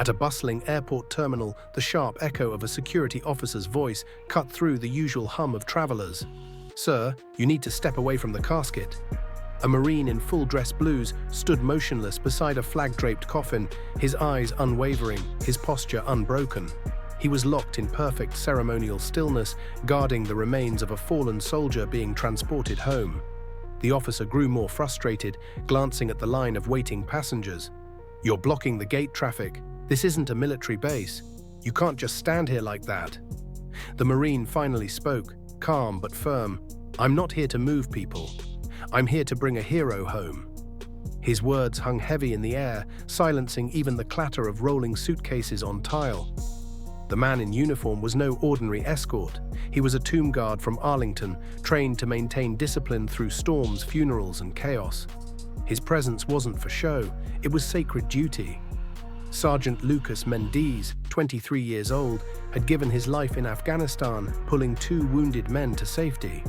At a bustling airport terminal, the sharp echo of a security officer's voice cut through the usual hum of travelers. "Sir, you need to step away from the casket." A Marine in full dress blues stood motionless beside a flag-draped coffin, his eyes unwavering, his posture unbroken. He was locked in perfect ceremonial stillness, guarding the remains of a fallen soldier being transported home. The officer grew more frustrated, glancing at the line of waiting passengers. "You're blocking the gate traffic. This isn't a military base. You can't just stand here like that." The Marine finally spoke, calm but firm. "I'm not here to move people. I'm here to bring a hero home." His words hung heavy in the air, silencing even the clatter of rolling suitcases on tile. The man in uniform was no ordinary escort. He was a tomb guard from Arlington, trained to maintain discipline through storms, funerals, and chaos. His presence wasn't for show, it was sacred duty. Sergeant Lucas Mendes, 23 years old, had given his life in Afghanistan, pulling 2 wounded men to safety.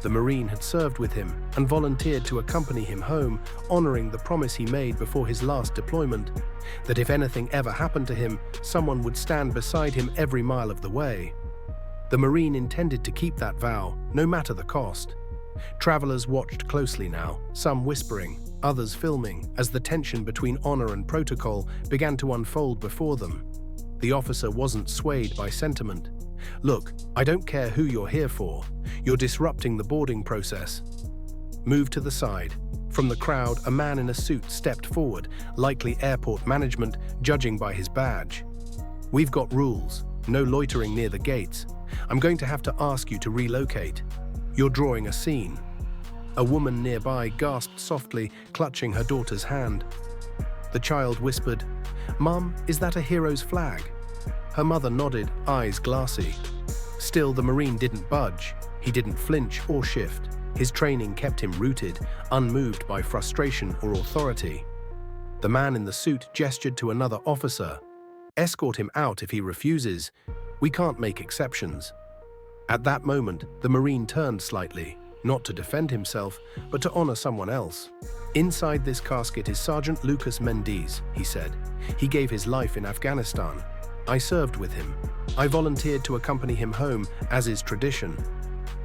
The Marine had served with him and volunteered to accompany him home, honoring the promise he made before his last deployment, that if anything ever happened to him, someone would stand beside him every mile of the way. The Marine intended to keep that vow, no matter the cost. Travelers watched closely now, some whispering, others filming, as the tension between honor and protocol began to unfold before them. The officer wasn't swayed by sentiment. "Look, I don't care who you're here for. You're disrupting the boarding process." Move to the side. From the crowd, a man in a suit stepped forward, likely airport management, judging by his badge. "We've got rules. No loitering near the gates. I'm going to have to ask you to relocate. You're drawing a scene." A woman nearby gasped softly, clutching her daughter's hand. The child whispered, "Mum, is that a hero's flag?" Her mother nodded, eyes glassy. Still, the Marine didn't budge. He didn't flinch or shift. His training kept him rooted, unmoved by frustration or authority. The man in the suit gestured to another officer. "Escort him out if he refuses. We can't make exceptions." At that moment, the Marine turned slightly, not to defend himself, but to honor someone else. "Inside this casket is Sergeant Lucas Mendes," he said. "He gave his life in Afghanistan. I served with him. I volunteered to accompany him home, as is tradition."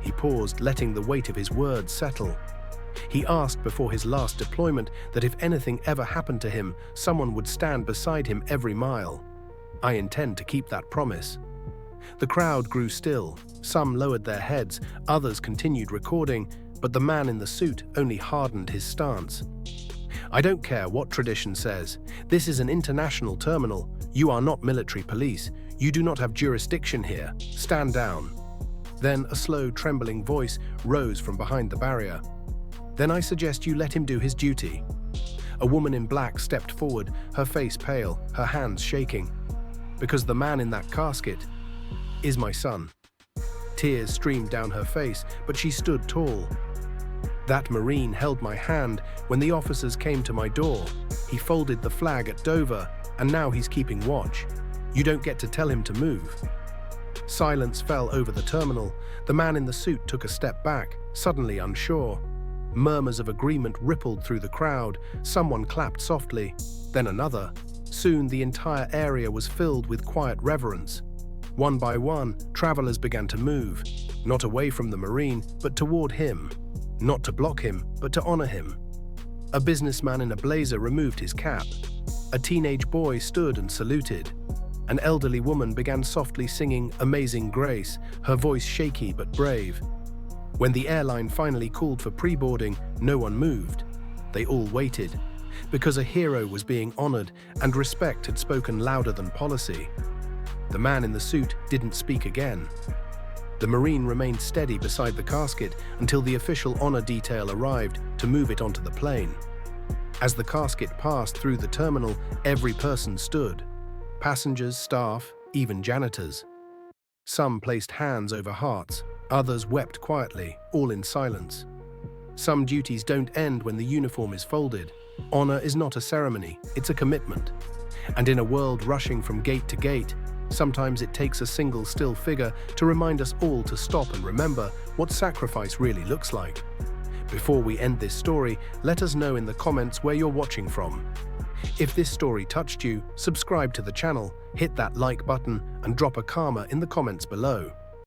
He paused, letting the weight of his words settle. He asked before his last deployment that if anything ever happened to him, someone would stand beside him every mile. "I intend to keep that promise." The crowd grew still. Some lowered their heads, others continued recording, but the man in the suit only hardened his stance. "I don't care what tradition says. This is an international terminal. You are not military police. You do not have jurisdiction here. Stand down." Then a slow, trembling voice rose from behind the barrier. "Then I suggest you let him do his duty." A woman in black stepped forward, her face pale, her hands shaking. "Because the man in that casket is my son." Tears streamed down her face, but she stood tall. "That Marine held my hand when the officers came to my door. He folded the flag at Dover, and now he's keeping watch. You don't get to tell him to move." Silence fell over the terminal. The man in the suit took a step back, suddenly unsure. Murmurs of agreement rippled through the crowd. Someone clapped softly, then another. Soon the entire area was filled with quiet reverence. One by one, travelers began to move, not away from the Marine, but toward him. Not to block him, but to honor him. A businessman in a blazer removed his cap. A teenage boy stood and saluted. An elderly woman began softly singing Amazing Grace, her voice shaky but brave. When the airline finally called for pre-boarding, no one moved. They all waited, because a hero was being honored and respect had spoken louder than policy. The man in the suit didn't speak again. The Marine remained steady beside the casket until the official honor detail arrived to move it onto the plane. As the casket passed through the terminal, every person stood. Passengers, staff, even janitors. Some placed hands over hearts, others wept quietly, all in silence. Some duties don't end when the uniform is folded. Honor is not a ceremony, it's a commitment. And in a world rushing from gate to gate, sometimes it takes a single still figure to remind us all to stop and remember what sacrifice really looks like. Before we end this story, let us know in the comments where you're watching from. If this story touched you, subscribe to the channel, hit that like button, and drop a karma in the comments below.